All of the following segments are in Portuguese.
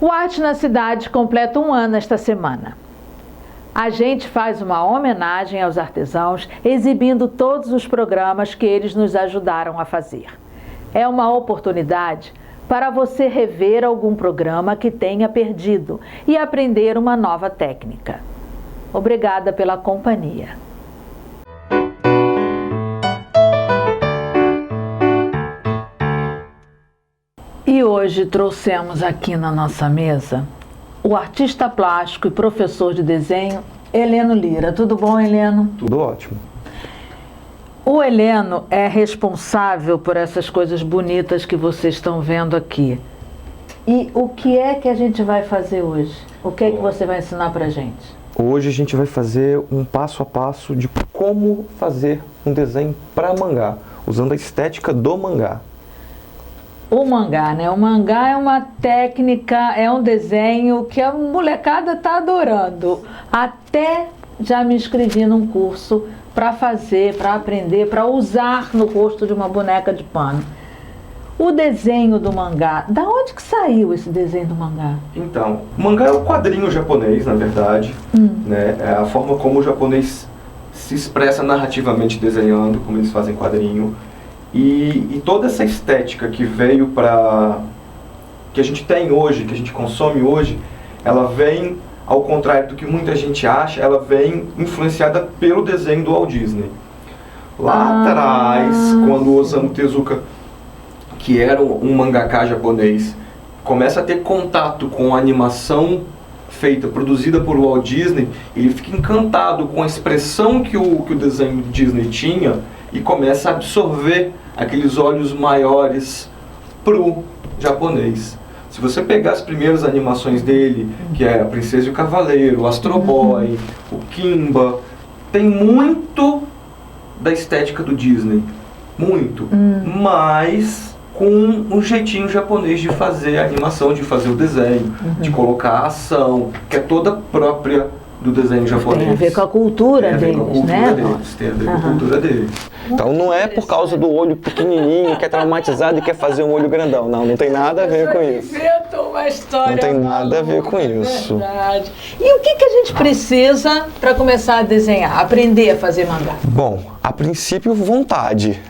O Arte na Cidade completa 1 ano esta semana. A gente faz uma homenagem aos artesãos, exibindo todos os programas que eles nos ajudaram a fazer. É uma oportunidade para você rever algum programa que tenha perdido e aprender uma nova técnica. Obrigada pela companhia. E hoje trouxemos aqui na nossa mesa o artista plástico e professor de desenho, Heleno Lira. Tudo bom, Heleno? Tudo ótimo. O Heleno é responsável por essas coisas bonitas que vocês estão vendo aqui. E o que é que a gente vai fazer hoje? O que é que você vai ensinar pra gente? Hoje a gente vai fazer um passo a passo de como fazer um desenho para mangá, usando a estética do mangá. O mangá, né? O mangá é uma técnica, é um desenho que a molecada tá adorando. Até já me inscrevi num curso para fazer, para aprender, para usar no rosto de uma boneca de pano. O desenho do mangá, da onde que saiu esse desenho do mangá? Então, o mangá é um quadrinho japonês, na verdade, né? É a forma como o japonês se expressa narrativamente desenhando, como eles fazem quadrinho. E toda essa estética que veio que a gente tem hoje, que a gente consome hoje, ela vem, ao contrário do que muita gente acha, ela vem influenciada pelo desenho do Walt Disney. Lá atrás, quando o Osamu Tezuka, que era um mangaka japonês, começa a ter contato com a animação produzida por Walt Disney, ele fica encantado com a expressão que o desenho Disney tinha e começa a absorver aqueles olhos maiores pro japonês. Se você pegar as primeiras animações dele, que é a Princesa e o Cavaleiro, o Astro Boy, o Kimba, tem muito da estética do Disney, muito, mas com um jeitinho japonês de fazer a animação, de fazer o desenho, de colocar a ação, que é toda própria do desenho japonês. Tem a ver com a cultura deles, né? Tem a ver com a cultura deles. Então não é por causa do olho pequenininho que é traumatizado e quer fazer um olho grandão. Não tem nada a ver com isso. Uma história não tem nada a ver com isso. Verdade. E o que a gente precisa para começar a desenhar, aprender a fazer mangá? Bom, a princípio, vontade.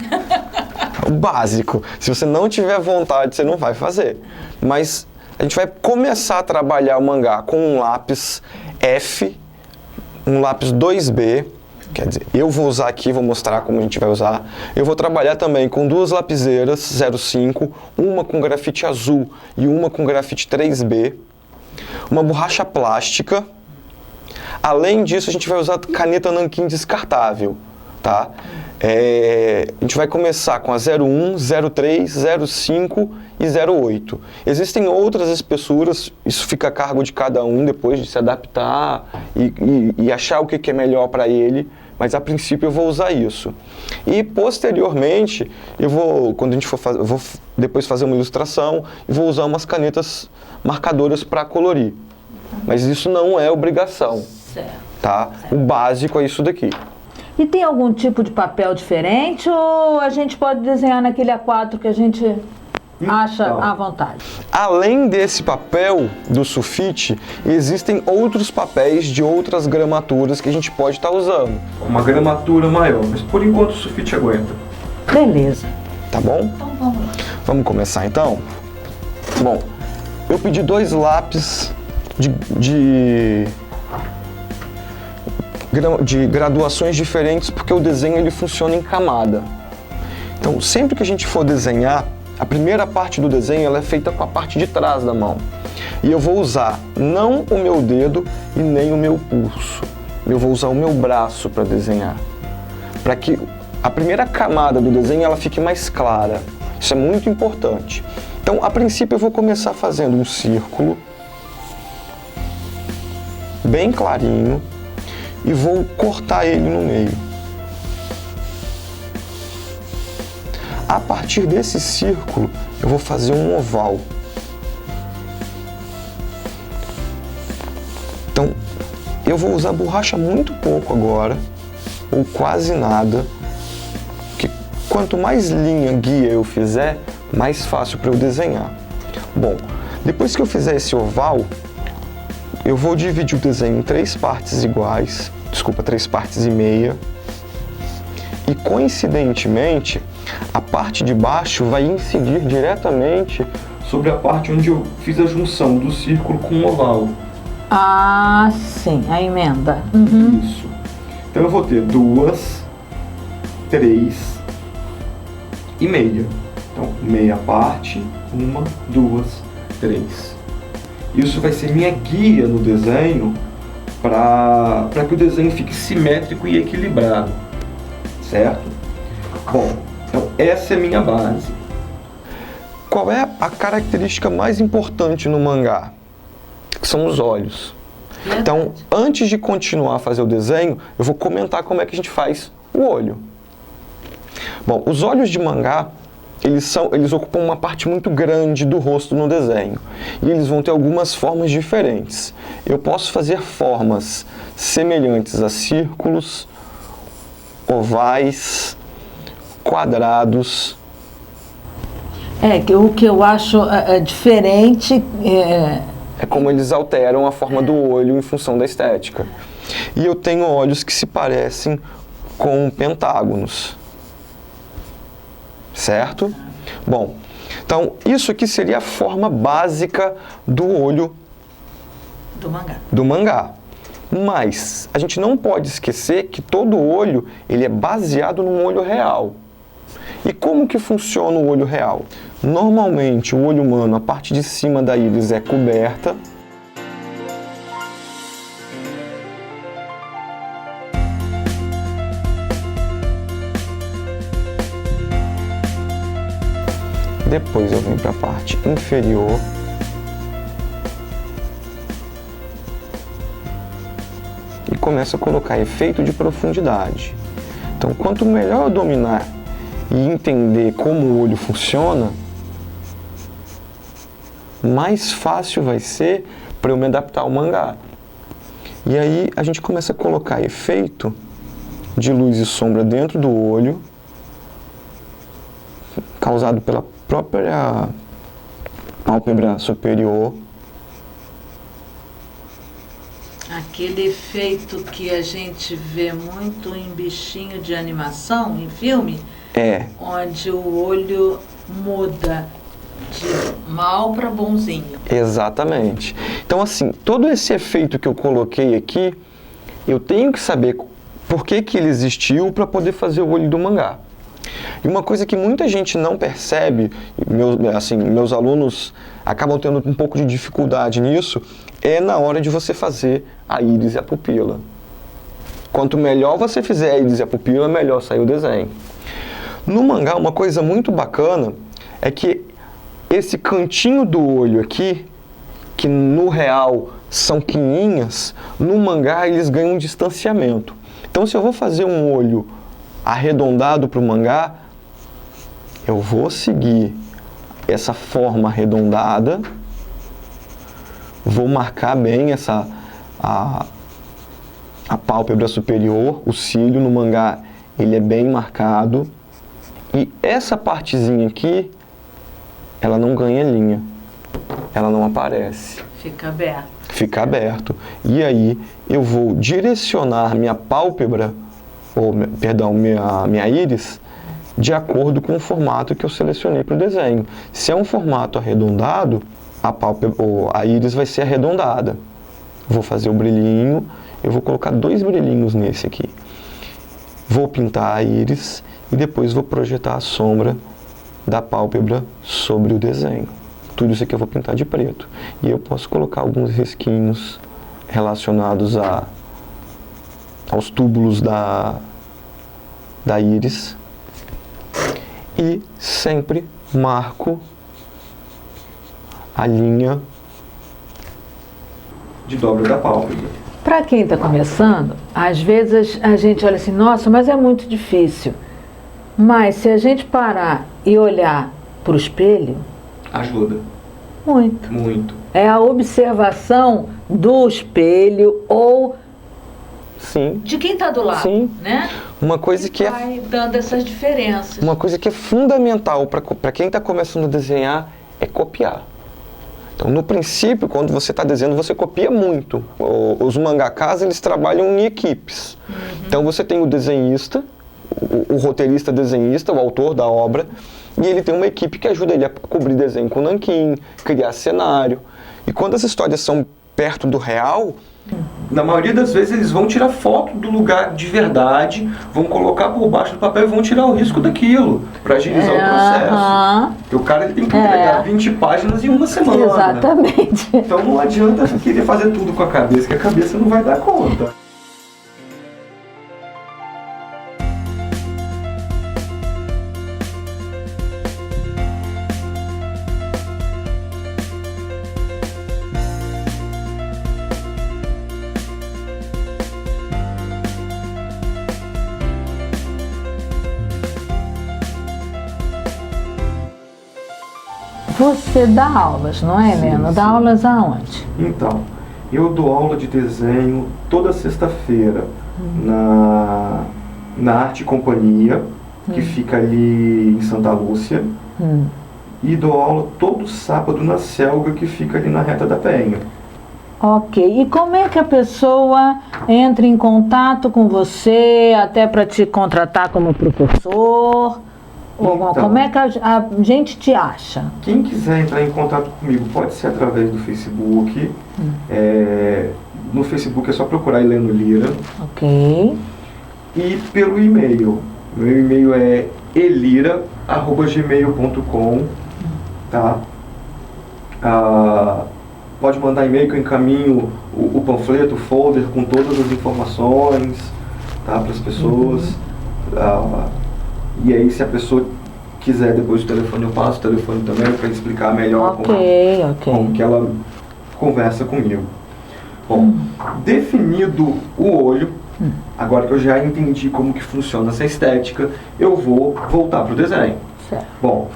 O básico. Se você não tiver vontade, você não vai fazer. Mas a gente vai começar a trabalhar o mangá com um lápis F, um lápis 2B, quer dizer, eu vou usar aqui, vou mostrar como a gente vai usar. Eu vou trabalhar também com 2 lapiseiras 0,5, uma com grafite azul e uma com grafite 3B, uma borracha plástica. Além disso, a gente vai usar caneta nanquim descartável, tá? A gente vai começar com a 01, 03, 05 e 08. Existem outras espessuras, isso fica a cargo de cada um depois de se adaptar e achar o que é melhor para ele, mas a princípio eu vou usar isso. E posteriormente, quando a gente for fazer, eu vou depois fazer uma ilustração e vou usar umas canetas marcadoras para colorir. Mas isso não é obrigação, tá? O básico é isso daqui. E tem algum tipo de papel diferente ou a gente pode desenhar naquele A4 que a gente acha à vontade? Além desse papel do sulfite, existem outros papéis de outras gramaturas que a gente pode estar usando. Uma gramatura maior, mas por enquanto o sulfite aguenta. Beleza. Tá bom? Então vamos lá. Vamos começar então? Bom, eu pedi 2 lápis de graduações diferentes porque o desenho ele funciona em camada. Então, sempre que a gente for desenhar, a primeira parte do desenho ela é feita com a parte de trás da mão. E eu vou usar não o meu dedo e nem o meu pulso. Eu vou usar o meu braço para desenhar. Para que a primeira camada do desenho ela fique mais clara. Isso é muito importante. Então, a princípio, eu vou começar fazendo um círculo bem clarinho e vou cortar ele no meio. A partir desse círculo, eu vou fazer um oval. Então, eu vou usar borracha muito pouco agora, ou quase nada, porque quanto mais linha guia eu fizer, mais fácil para eu desenhar. Bom, Depois que eu fizer esse oval, eu vou dividir o desenho em 3 partes iguais, 3 partes e meia. E coincidentemente, a parte de baixo vai incidir diretamente sobre a parte onde eu fiz a junção do círculo com o oval. Ah, sim, a emenda. Isso. Então eu vou ter 2, 3 e meia. Então, meia parte, 1, 2, 3. Isso vai ser minha guia no desenho para que o desenho fique simétrico e equilibrado, certo? Bom, então essa é a minha base. Qual é a característica mais importante no mangá? Que são os olhos. Então, antes de continuar a fazer o desenho, eu vou comentar como é que a gente faz o olho. Bom, os olhos de mangá, eles ocupam uma parte muito grande do rosto no desenho. E eles vão ter algumas formas diferentes. Eu posso fazer formas semelhantes a círculos, ovais, quadrados. O que eu acho diferente É como eles alteram a forma do olho em função da estética. E eu tenho olhos que se parecem com pentágonos. Certo? Bom, então isso aqui seria a forma básica do olho do mangá. Mas a gente não pode esquecer que todo olho ele é baseado num olho real. E como que funciona o olho real? Normalmente o olho humano, a parte de cima da íris é coberta. Depois eu venho para a parte inferior. E começo a colocar efeito de profundidade. Então, quanto melhor eu dominar e entender como o olho funciona, mais fácil vai ser para eu me adaptar ao mangá. E aí a gente começa a colocar efeito de luz e sombra dentro do olho, causado pela própria pálpebra superior. Aquele efeito que a gente vê muito em bichinho de animação, em filme, onde o olho muda de mal para bonzinho. Exatamente. Então, assim, todo esse efeito que eu coloquei aqui, eu tenho que saber por que ele existiu para poder fazer o olho do mangá. E uma coisa que muita gente não percebe, meus alunos acabam tendo um pouco de dificuldade nisso, é na hora de você fazer a íris e a pupila. Quanto melhor você fizer a íris e a pupila, melhor sai o desenho. No mangá, uma coisa muito bacana é que esse cantinho do olho aqui, que no real são quininhas, no mangá eles ganham um distanciamento. Então, se eu vou fazer um olho arredondado para o mangá, eu vou seguir essa forma arredondada, vou marcar bem a pálpebra superior, o cílio no mangá ele é bem marcado, e essa partezinha aqui, ela não ganha linha, ela não aparece. Fica aberto. Fica aberto. E aí eu vou direcionar minha pálpebra, minha íris, de acordo com o formato que eu selecionei para o desenho. Se é um formato arredondado, a íris vai ser arredondada. Vou fazer o brilhinho, eu vou colocar 2 brilhinhos nesse aqui. Vou pintar a íris e depois vou projetar a sombra da pálpebra sobre o desenho. Tudo isso aqui eu vou pintar de preto. E eu posso colocar alguns risquinhos relacionados aos túbulos da íris. E sempre marco a linha de dobra da pálpebra. Para quem está começando, às vezes a gente olha assim, nossa, mas é muito difícil. Mas se a gente parar e olhar para o espelho... Ajuda. Muito. Muito. É a observação do espelho ou... Sim. De quem está do lado, sim. Né? Uma coisa que vai dando essas diferenças. Uma coisa que é fundamental para quem está começando a desenhar é copiar. Então, no princípio, quando você está desenhando, você copia muito. Os mangakas, eles trabalham em equipes. Então, você tem o desenhista, o roteirista desenhista, o autor da obra, e ele tem uma equipe que ajuda ele a cobrir desenho com nanquim, criar cenário. E quando as histórias são perto do real, na maioria das vezes eles vão tirar foto do lugar de verdade, vão colocar por baixo do papel e vão tirar o risco daquilo, para agilizar o processo. Porque o cara ele tem que entregar 20 páginas em uma semana. Exatamente. Então não adianta querer fazer tudo com a cabeça, que a cabeça não vai dar conta. Você dá aulas, não é, Helena? Sim, Dá aulas aonde? Então, eu dou aula de desenho toda sexta-feira na Arte Companhia, que fica ali em Santa Lúcia, e dou aula todo sábado na Selga, que fica ali na Reta da Penha. Ok. E como é que a pessoa entra em contato com você, até para te contratar como professor? Então, Como é que a gente te acha? Quem quiser entrar em contato comigo pode ser através do Facebook. No Facebook é só procurar Heleno Lira. Ok. E pelo e-mail. Meu e-mail é elira@gmail.com, tá? Pode mandar e-mail que eu encaminho o panfleto, o folder com todas as informações, tá, para as pessoas. E aí, se a pessoa quiser depois o telefone, eu passo o telefone também para explicar melhor como que ela conversa comigo. Bom, definido o olho, agora que eu já entendi como que funciona essa estética, eu vou voltar para o desenho. Certo. Bom,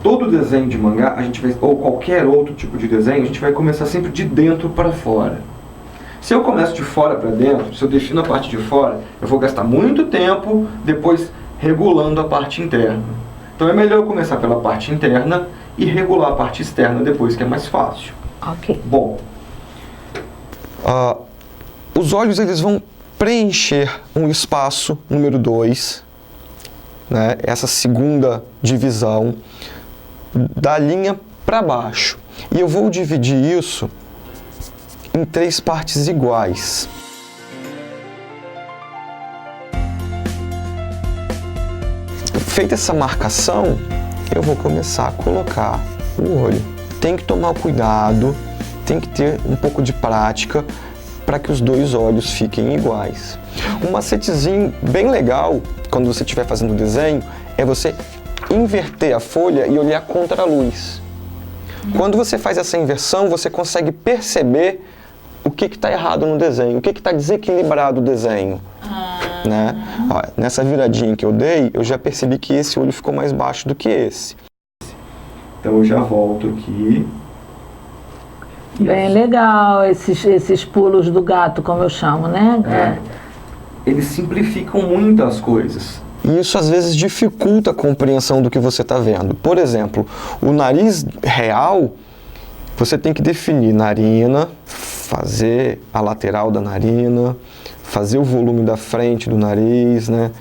todo desenho de mangá, a gente vai, ou qualquer outro tipo de desenho, a gente vai começar sempre de dentro para fora. Se eu começo de fora para dentro, se eu defino a parte de fora, eu vou gastar muito tempo depois regulando a parte interna. Então é melhor eu começar pela parte interna e regular a parte externa depois, que é mais fácil. Ok. Bom, os olhos eles vão preencher um espaço número 2, né, essa segunda divisão da linha para baixo. E eu vou dividir isso em 3 partes iguais. Feita essa marcação, eu vou começar a colocar o olho. Tem que tomar cuidado, tem que ter um pouco de prática para que os 2 olhos fiquem iguais. Um macetezinho bem legal, quando você estiver fazendo o desenho, é você inverter a folha e olhar contra a luz. Quando você faz essa inversão, você consegue perceber o que está errado no desenho, o que está desequilibrado o desenho. Né? Ó, nessa viradinha que eu dei, eu já percebi que esse olho ficou mais baixo do que esse. então eu já volto aqui. Bem legal esses pulos do gato, como eu chamo, né? Eles simplificam muito as coisas. E isso às vezes dificulta a compreensão do que você está vendo. Por exemplo, o nariz real, você tem que definir narina, fazer a lateral da narina, fazer o volume da frente do nariz, né,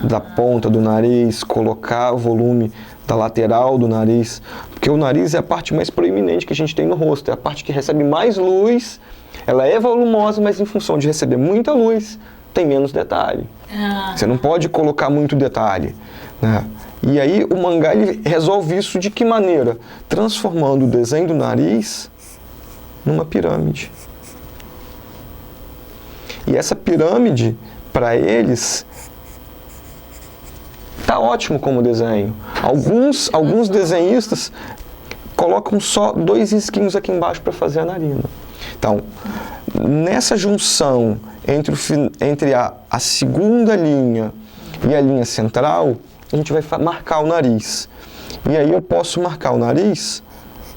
da ponta do nariz, colocar o volume da lateral do nariz, porque o nariz é a parte mais proeminente que a gente tem no rosto, é a parte que recebe mais luz, ela é volumosa, mas em função de receber muita luz, tem menos detalhe. Você não pode colocar muito detalhe, né? E aí o mangá ele resolve isso de que maneira? Transformando o desenho do nariz numa pirâmide. E essa pirâmide, para eles, tá ótimo como desenho. Alguns desenhistas colocam só 2 risquinhos aqui embaixo para fazer a narina. Então, nessa junção entre a segunda linha e a linha central, a gente vai marcar o nariz. E aí eu posso marcar o nariz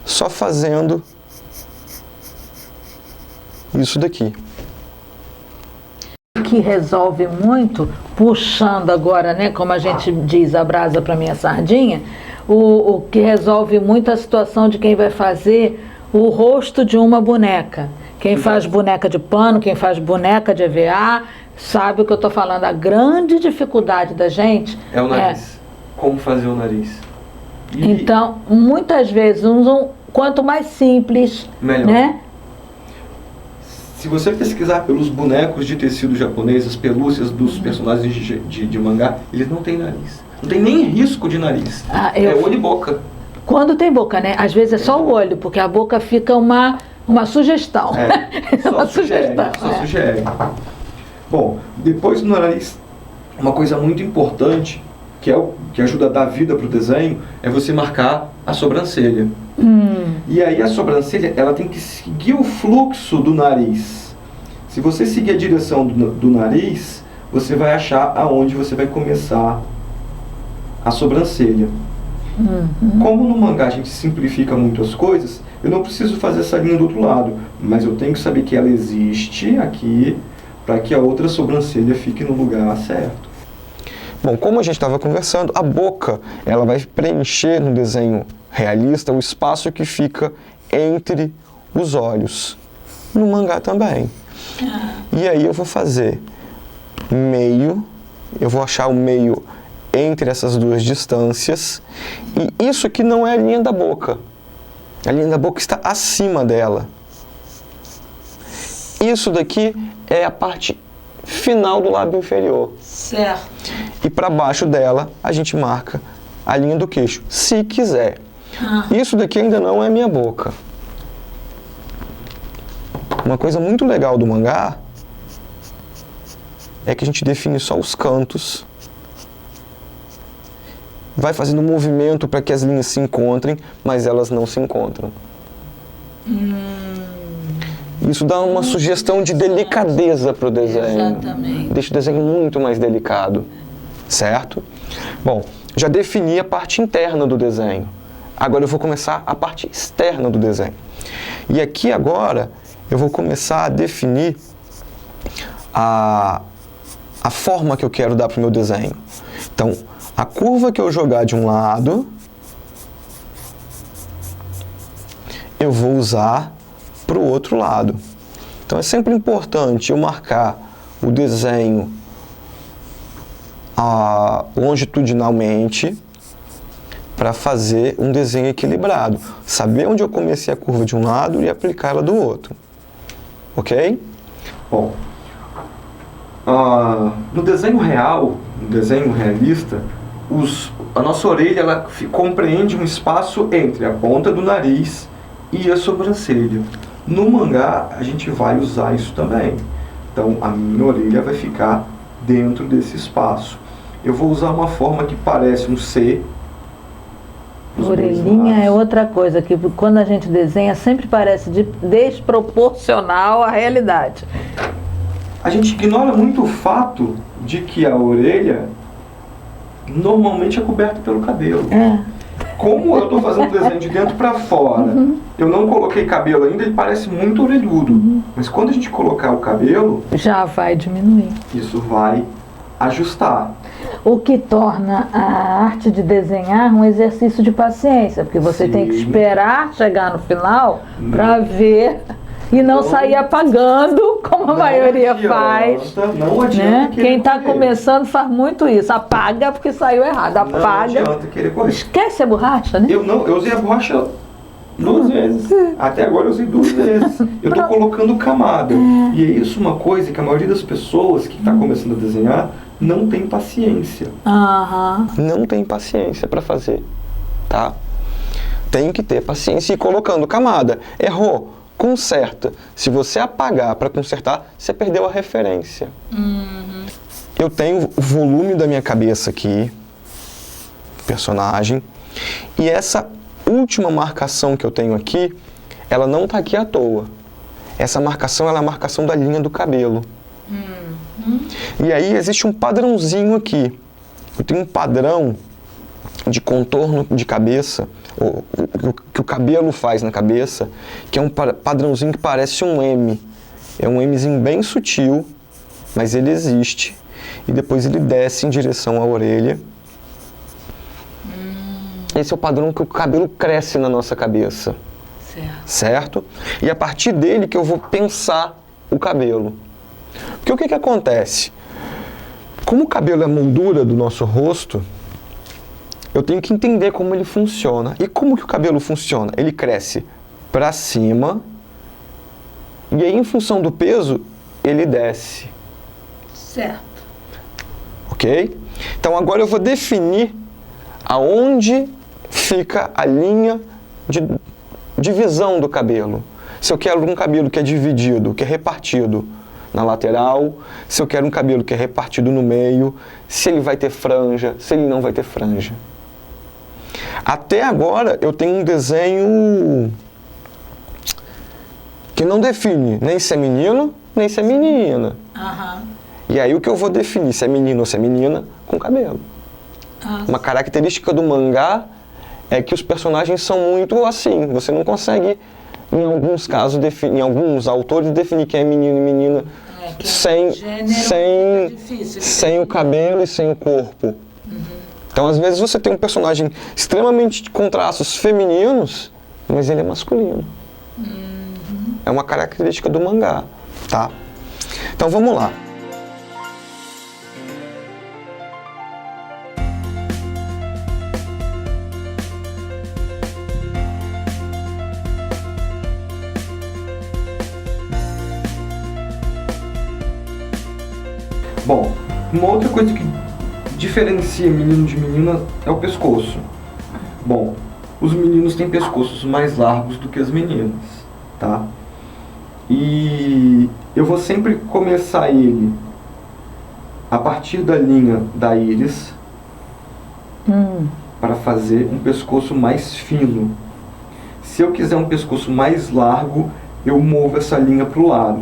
só fazendo isso daqui. Que resolve muito, puxando agora, né, como a gente diz, a brasa para minha sardinha, o que resolve muito a situação de quem vai fazer o rosto de uma boneca. Quem faz boneca de pano, quem faz boneca de EVA, sabe o que eu estou falando. A grande dificuldade da gente é o nariz. Como fazer o nariz. Então, muitas vezes, quanto mais simples, melhor. Né? Se você pesquisar pelos bonecos de tecido japonês, as pelúcias dos personagens de mangá, eles não têm nariz. Não tem nem risco de nariz. É olho e boca. Quando tem boca, né? Às vezes é só o olho, porque a boca fica uma sugestão. Só sugere. Bom, depois do nariz, uma coisa muito importante, que ajuda a dar vida para o desenho, é você marcar a sobrancelha. E aí a sobrancelha, ela tem que seguir o fluxo do nariz. Se você seguir a direção do nariz, você vai achar aonde você vai começar a sobrancelha. Como no mangá a gente simplifica muito as coisas, eu não preciso fazer essa linha do outro lado, mas eu tenho que saber que ela existe aqui, para que a outra sobrancelha fique no lugar certo. Bom, como a gente estava conversando, a boca ela vai preencher no desenho realista o espaço que fica entre os olhos. No mangá também. E aí eu vou fazer meio, eu vou achar o meio entre essas duas distâncias, e isso aqui não é a linha da boca. A linha da boca está acima dela. Isso daqui é a parte final do lábio inferior. Certo. E para baixo dela, a gente marca a linha do queixo, se quiser. Isso daqui ainda não é minha boca. Uma coisa muito legal do mangá é que a gente define só os cantos. Vai fazendo um movimento para que as linhas se encontrem, mas elas não se encontram. Isso dá uma sugestão de delicadeza para o desenho. Exatamente. Deixa o desenho muito mais delicado. Certo? Bom, já defini a parte interna do desenho. Agora eu vou começar a parte externa do desenho. E aqui agora eu vou começar a definir a forma que eu quero dar para o meu desenho. Então, a curva que eu jogar de um lado, eu vou usar para o outro lado. Então é sempre importante eu marcar o desenho longitudinalmente para fazer um desenho equilibrado. Saber onde eu comecei a curva de um lado e aplicá-la do outro. Ok? Bom, no desenho real, no desenho realista, a nossa orelha ela compreende um espaço entre a ponta do nariz e a sobrancelha. No mangá, a gente vai usar isso também. Então, a minha orelha vai ficar dentro desse espaço. Eu vou usar uma forma que parece um C. Orelhinha é outra coisa, que quando a gente desenha sempre parece desproporcional à realidade. A gente ignora muito o fato de que a orelha normalmente é coberta pelo cabelo. Como eu estou fazendo o desenho de dentro para fora, eu não coloquei cabelo ainda, ele parece muito orelhudo. Mas quando a gente colocar o cabelo, já vai diminuir. Isso vai ajustar. O que torna a arte de desenhar um exercício de paciência, porque você tem que esperar chegar no final para ver e não sair apagando, como a maioria faz. Não adianta, né? Quem está correr. Começando faz muito isso, apaga porque saiu errado, apaga. Não adianta querer correr. Esquece a borracha, né? Eu usei a borracha 2 vezes. Até agora eu usei 2 vezes. Eu estou colocando camada. E é isso uma coisa que a maioria das pessoas que está começando a desenhar não tem paciência. Não tem paciência para fazer, tá? Tem que ter paciência e ir colocando camada. Errou, conserta. Se você apagar para consertar, você perdeu a referência. Eu tenho o volume da minha cabeça aqui, personagem, e essa última marcação que eu tenho aqui, ela não está aqui à toa. Essa marcação ela é a marcação da linha do cabelo. E aí existe um padrãozinho aqui. Eu tenho um padrão de contorno de cabeça, que o cabelo faz na cabeça, que é um padrãozinho que parece um M. É um Mzinho bem sutil, mas ele existe. E depois ele desce em direção à orelha. Esse é o padrão que o cabelo cresce na nossa cabeça. Certo. certo? E a partir dele que eu vou pensar o cabelo. Porque o que acontece? Como o cabelo é a moldura do nosso rosto, eu tenho que entender como ele funciona. E como que o cabelo funciona? Ele cresce para cima e aí, em função do peso, ele desce. Certo. Ok? Então agora eu vou definir aonde fica a linha de divisão do cabelo. Se eu quero um cabelo que é dividido, que é repartido na lateral, se eu quero um cabelo que é repartido no meio, se ele vai ter franja, se ele não vai ter franja. Até agora eu tenho um desenho que não define nem se é menino, nem se é menina. E aí o que eu vou definir se é menino ou se é menina com cabelo. Uma característica do mangá é que os personagens são muito assim. Você não consegue, em alguns casos, em alguns autores, definir quem é menino e menina sem o cabelo e sem o corpo. Então, às vezes, você tem um personagem extremamente com traços femininos, mas ele é masculino. É uma característica do mangá, tá? Então, vamos lá. Bom, uma outra coisa que diferencia menino de menina é o pescoço. Bom, os meninos têm pescoços mais largos do que as meninas, tá? E eu vou sempre começar ele a partir da linha da íris para fazer um pescoço mais fino. Se eu quiser um pescoço mais largo, eu movo essa linha para o lado.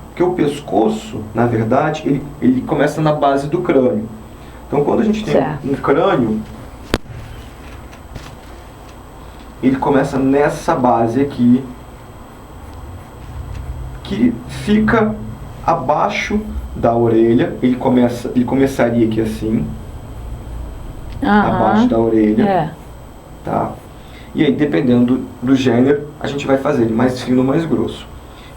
Porque o pescoço, na verdade, ele começa na base do crânio. Então, quando a gente tem um crânio, ele começa nessa base aqui, que fica abaixo da orelha. Ele começaria aqui assim, abaixo da orelha, tá? E aí, dependendo do gênero, a gente vai fazer ele mais fino ou mais grosso.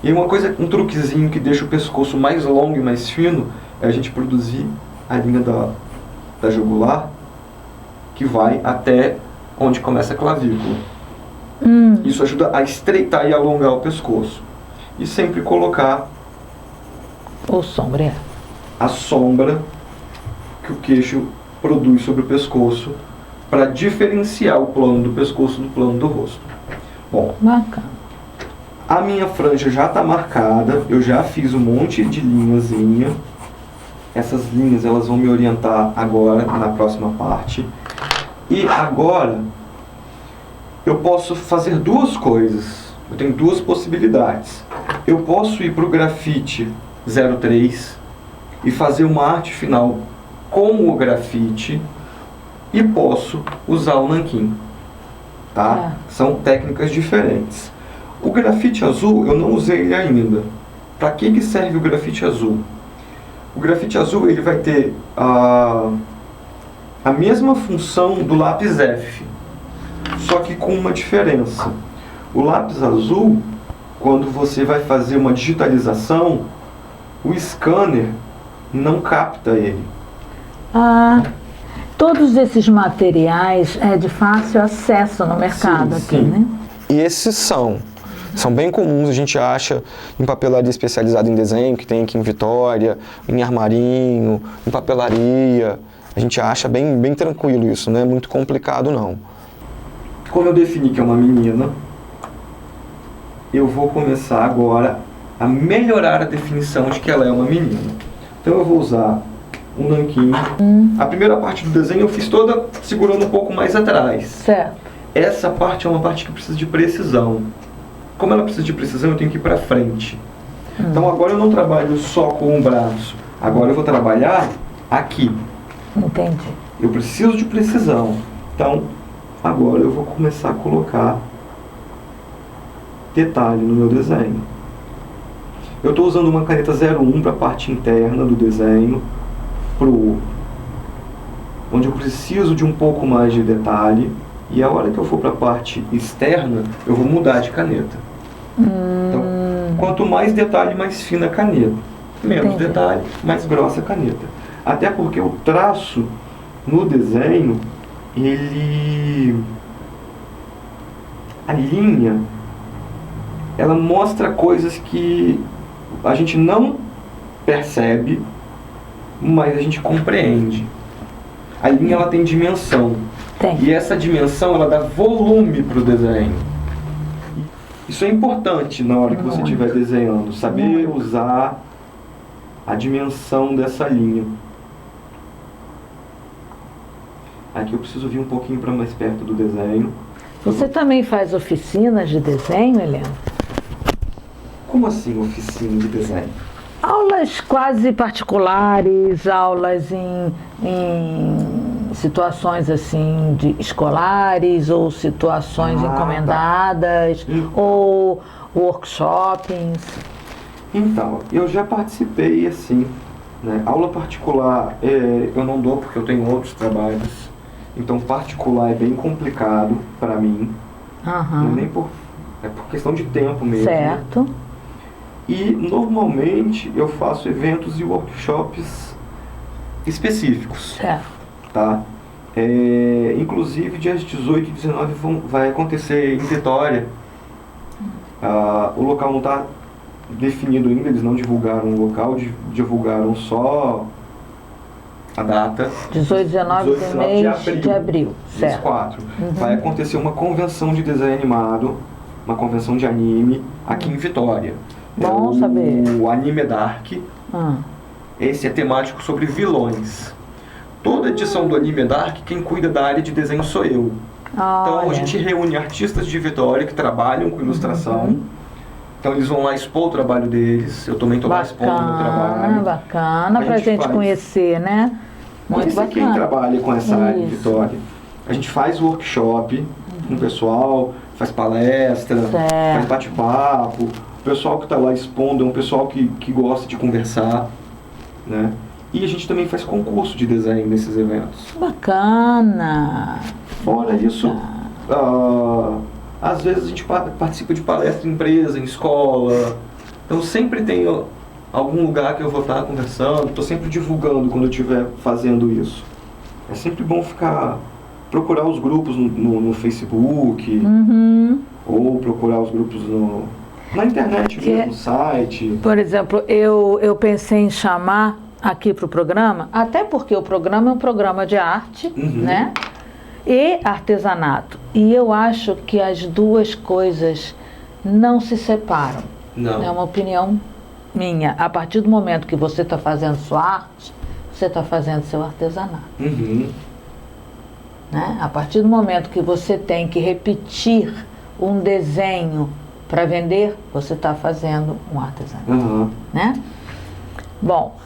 E um truquezinho que deixa o pescoço mais longo e mais fino é a gente produzir a linha da jugular, que vai até onde começa a clavícula. Isso ajuda a estreitar e alongar o pescoço. E sempre colocar a sombra que o queixo produz sobre o pescoço para diferenciar o plano do pescoço do plano do rosto. Bom, bacana. A minha franja já está marcada, eu já fiz um monte de linhazinha. Essas linhas elas vão me orientar agora na próxima parte. E agora eu posso fazer duas coisas. Eu tenho duas possibilidades. Eu posso ir para o grafite 03 e fazer uma arte final com o grafite, e posso usar o nanquim, tá? São técnicas diferentes. O grafite azul eu não usei ele ainda. Para que serve o grafite azul? O grafite azul ele vai ter a mesma função do lápis F, só que com uma diferença. O lápis azul, quando você vai fazer uma digitalização, o scanner não capta ele. Todos esses materiais é de fácil acesso no mercado aqui, né? E esses são bem comuns, a gente acha em papelaria especializada em desenho, que tem aqui em Vitória, em armarinho, em papelaria. A gente acha bem tranquilo isso, não é muito complicado não. Como eu defini que é uma menina, eu vou começar agora a melhorar a definição de que ela é uma menina. Então eu vou usar um nanquim. A primeira parte do desenho eu fiz toda segurando um pouco mais atrás. Certo. Essa parte é uma parte que precisa de precisão. Como ela precisa de precisão, eu tenho que ir para frente. Então agora eu não trabalho só com um braço. Agora eu vou trabalhar aqui. Entendi. Eu preciso de precisão. Então agora eu vou começar a colocar detalhe no meu desenho. Eu estou usando uma caneta 01 para a parte interna do desenho, onde eu preciso de um pouco mais de detalhe. E a hora que eu for para a parte externa, eu vou mudar de caneta. Então, quanto mais detalhe, mais fina a caneta. Menos Entendi. detalhe, mais grossa a caneta. Até porque o traço no desenho, a linha, ela mostra coisas que a gente não percebe, mas a gente compreende. A linha, ela tem dimensão. Tem. E essa dimensão, ela dá volume para o desenho. Isso é importante na hora que você estiver desenhando, saber usar a dimensão dessa linha. Aqui eu preciso vir um pouquinho para mais perto do desenho. Você também faz oficinas de desenho, Helena? Como assim, oficina de desenho? Aulas quase particulares, aulas em situações assim de escolares ou situações encomendadas ou workshops. Então, eu já participei assim, né? Aula particular eu não dou porque eu tenho outros trabalhos. Então, particular é bem complicado para mim. Não é nem por questão de tempo mesmo. Certo. E normalmente eu faço eventos e workshops específicos. Certo. Tá? Inclusive dias 18 e 19 vai acontecer em Vitória. O local não está definido ainda, eles não divulgaram o local, divulgaram só a data. 18 e 19 do mês de abril. Mês Certo. 4. Vai acontecer uma convenção de desenho animado, uma convenção de anime aqui em Vitória. Bom saber. O Anime Dark. Esse é temático sobre vilões. Toda edição do Anime Dark, quem cuida da área de desenho sou eu. Então a gente reúne artistas de Vitória que trabalham com ilustração. Então eles vão lá expor o trabalho deles. Eu também estou lá expondo o meu trabalho. Bacana, pra gente conhecer, né? Muito bacana. Quem trabalha com essa área de Vitória. A gente faz workshop com o pessoal, faz palestra, faz bate-papo. O pessoal que está lá expondo é um pessoal que gosta de conversar, né? E a gente também faz concurso de desenho nesses eventos. Bacana! Fora isso, às vezes a gente participa de palestra em empresa, em escola. Então sempre tem algum lugar que eu vou estar conversando. Estou sempre divulgando quando eu estiver fazendo isso. É sempre bom procurar os grupos no Facebook, ou procurar os grupos na internet mesmo, no site. Por exemplo, eu pensei em chamar aqui para o programa, até porque o programa é um programa de arte, né? E artesanato. E eu acho que as duas coisas não se separam. Não. É uma opinião minha. A partir do momento que você está fazendo sua arte, você está fazendo seu artesanato. Né? A partir do momento que você tem que repetir um desenho para vender, você está fazendo um artesanato. Né? Bom,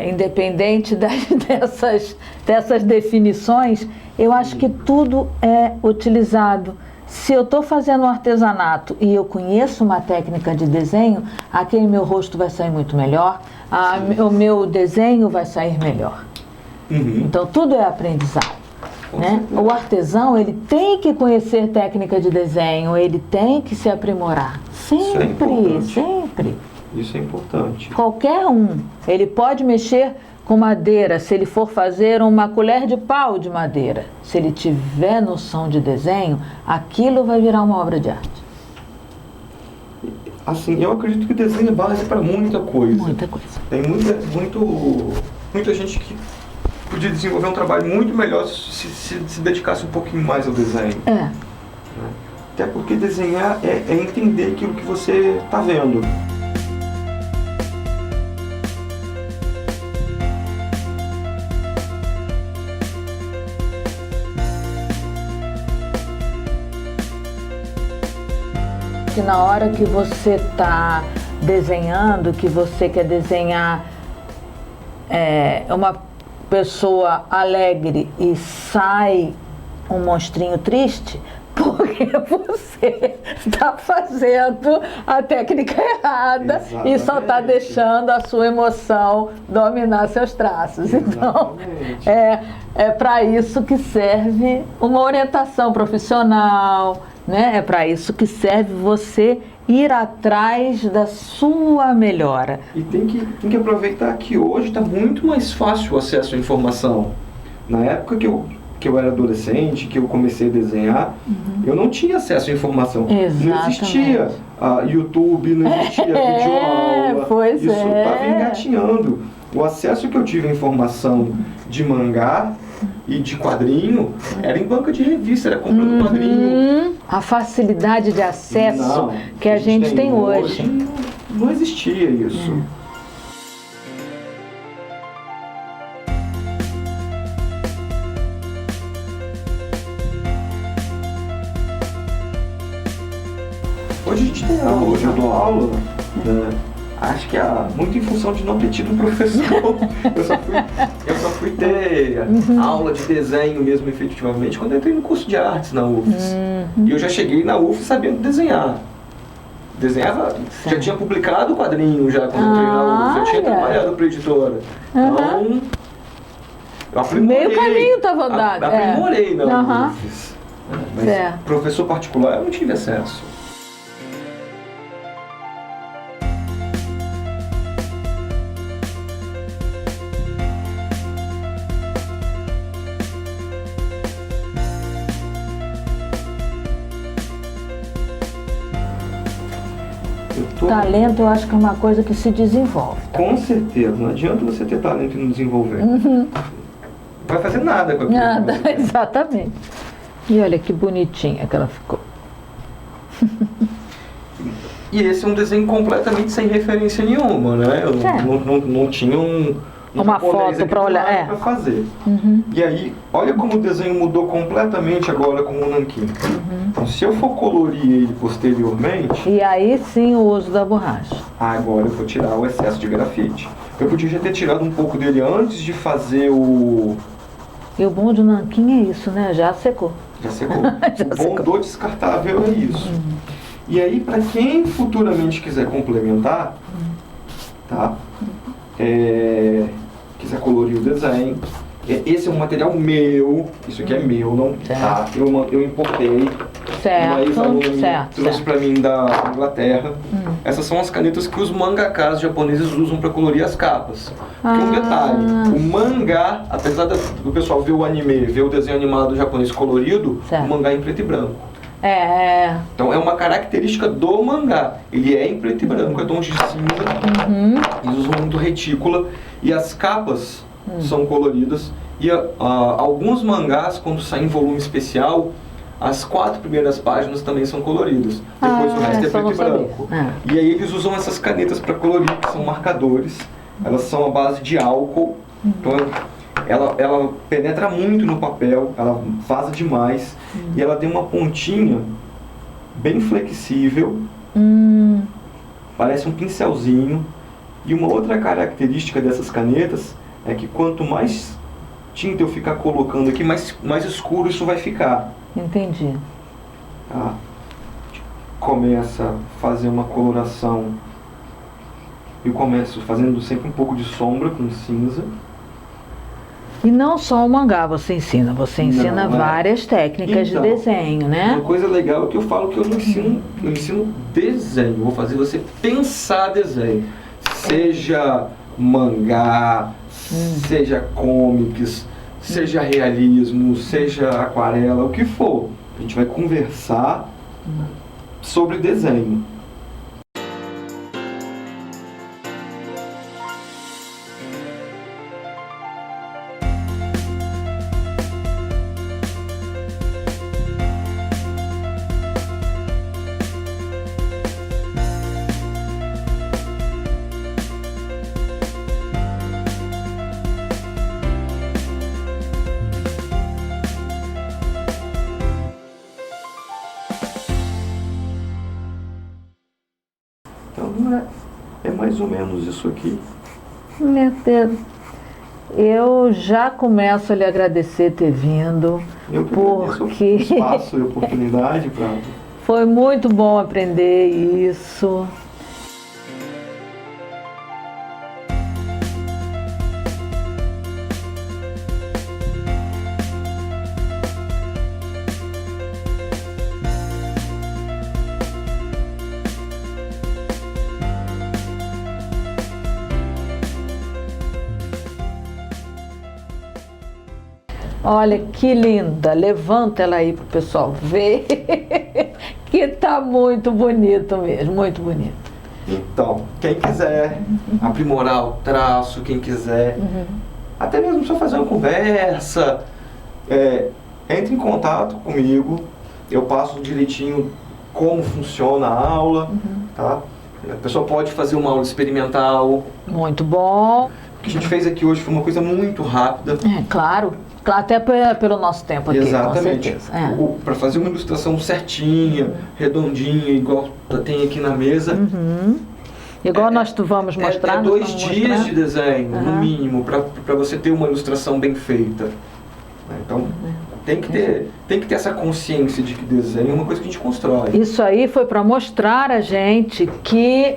independente dessas definições, eu acho que tudo é utilizado. Se eu estou fazendo um artesanato e eu conheço uma técnica de desenho, aquele meu rosto vai sair muito melhor, o meu desenho vai sair melhor. Então tudo é aprendizado. Né? O artesão, ele tem que conhecer técnica de desenho, ele tem que se aprimorar. Sempre, sempre. Isso é importante. Qualquer um. Ele pode mexer com madeira, se ele for fazer uma colher de pau de madeira. Se ele tiver noção de desenho, aquilo vai virar uma obra de arte. Assim, eu acredito que o desenho é base para muita coisa. Muita coisa. Tem muita gente que podia desenvolver um trabalho muito melhor se dedicasse um pouquinho mais ao desenho. Até porque desenhar é entender aquilo que você está vendo. Que na hora que você está desenhando, que você quer desenhar uma pessoa alegre e sai um monstrinho triste, Porque você está fazendo a técnica errada. Exatamente. E só está deixando a sua emoção dominar seus traços. Então, Exatamente. é para isso que serve uma orientação profissional, né? É para isso que serve você ir atrás da sua melhora. E tem que aproveitar que hoje está muito mais fácil o acesso à informação. Na época que eu era adolescente, que eu comecei a desenhar, eu não tinha acesso à informação. Exatamente. Não existia YouTube, não existia videoaula. Pois Isso é. estava engatinhando. O acesso que eu tive à informação de mangá e de quadrinho era em banca de revista, era comprando quadrinho. A facilidade de acesso Não, que a gente tem hoje. Não existia isso. Hoje a gente tem aula, hoje eu dou aula, né? Acho que é muito em função de não ter tido um professor. Eu só fui ter aula de desenho mesmo efetivamente quando eu entrei no curso de artes na UFES. E eu já cheguei na UFES sabendo desenhar. Desenhava, já tinha publicado o quadrinho já quando eu entrei na UFES, já tinha trabalhado para editora. Então, eu aprimorei. Meio caminho estava andado. Aprimorei na Uhum. UFES. Mas professor particular eu não tive acesso. Talento, eu acho que é uma coisa que se desenvolve. Com certeza, não adianta você ter talento e não desenvolver. Não vai fazer nada com aquilo. Nada, exatamente. E olha que bonitinha que ela ficou. E esse é um desenho completamente sem referência nenhuma, né? Eu não tinha uma foto para olhar para fazer. E aí, olha como o desenho mudou completamente agora com o nanquim. Então, se eu for colorir ele posteriormente... E aí sim o uso da borracha. Agora eu vou tirar o excesso de grafite. Eu podia já ter tirado um pouco dele antes de fazer o... E o bom do nanquim é isso, né? Já secou. Já secou. O bom do descartável é isso. E aí, para quem futuramente quiser complementar, tá? Quiser colorir o desenho, esse é um material meu, isso aqui é meu, não tá? Eu importei. Uma ex-aluna trouxe para mim da Inglaterra. Essas são as canetas que os mangakas japoneses usam para colorir as capas. Porque um detalhe, o mangá, apesar do pessoal ver o anime, ver o desenho animado japonês colorido, o mangá é em preto e branco. Então é uma característica do mangá. Ele é em preto e branco, é tons de cinza. Eles usam muito retícula e as capas são coloridas. E alguns mangás, quando saem em volume especial, as 4 primeiras páginas também são coloridas. Depois o resto é preto e branco. E aí eles usam essas canetas para colorir, que são marcadores. Elas são à base de álcool. Então ela penetra muito no papel, ela vaza demais. E ela tem uma pontinha bem flexível. Parece um pincelzinho. E uma outra característica dessas canetas é que quanto mais tinta eu ficar colocando aqui, mais escuro isso vai ficar. Entendi. Tá? Começa a fazer uma coloração. Eu começo fazendo sempre um pouco de sombra com cinza. E não só o mangá você ensina várias técnicas de desenho, né? Uma coisa legal é que eu falo que eu não ensino, eu ensino desenho, vou fazer você pensar desenho. Seja mangá, seja comics, seja realismo, seja aquarela, o que for. A gente vai conversar sobre desenho. Então é mais ou menos isso aqui. Meu Deus. Eu já começo a lhe agradecer ter vindo, Eu que agradeço porque o espaço e a oportunidade para... foi muito bom aprender isso. Olha que linda, levanta ela aí para o pessoal ver, que tá muito bonito mesmo, muito bonito. Então, quem quiser aprimorar o traço, quem quiser, até mesmo só fazer uma conversa, entre em contato comigo, eu passo direitinho como funciona a aula, tá? A pessoa pode fazer uma aula experimental. Muito bom. O que a gente fez aqui hoje foi uma coisa muito rápida. Claro, até pelo nosso tempo aqui, Exatamente. com certeza. Para fazer uma ilustração certinha, redondinha, igual tem aqui na mesa. Igual nós vamos mostrar. É 2 dias de desenho, no mínimo, para você ter uma ilustração bem feita. Então, tem que ter essa consciência de que desenho é uma coisa que a gente constrói. Isso aí foi para mostrar a gente que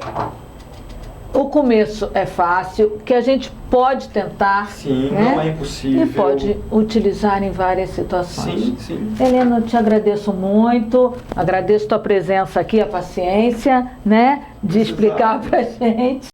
o começo é fácil, que a gente pode tentar. Sim, né? não é impossível. E pode utilizar em várias situações. Sim, sim. Helena, eu te agradeço muito, agradeço tua presença aqui, a paciência, né, de explicar pra gente.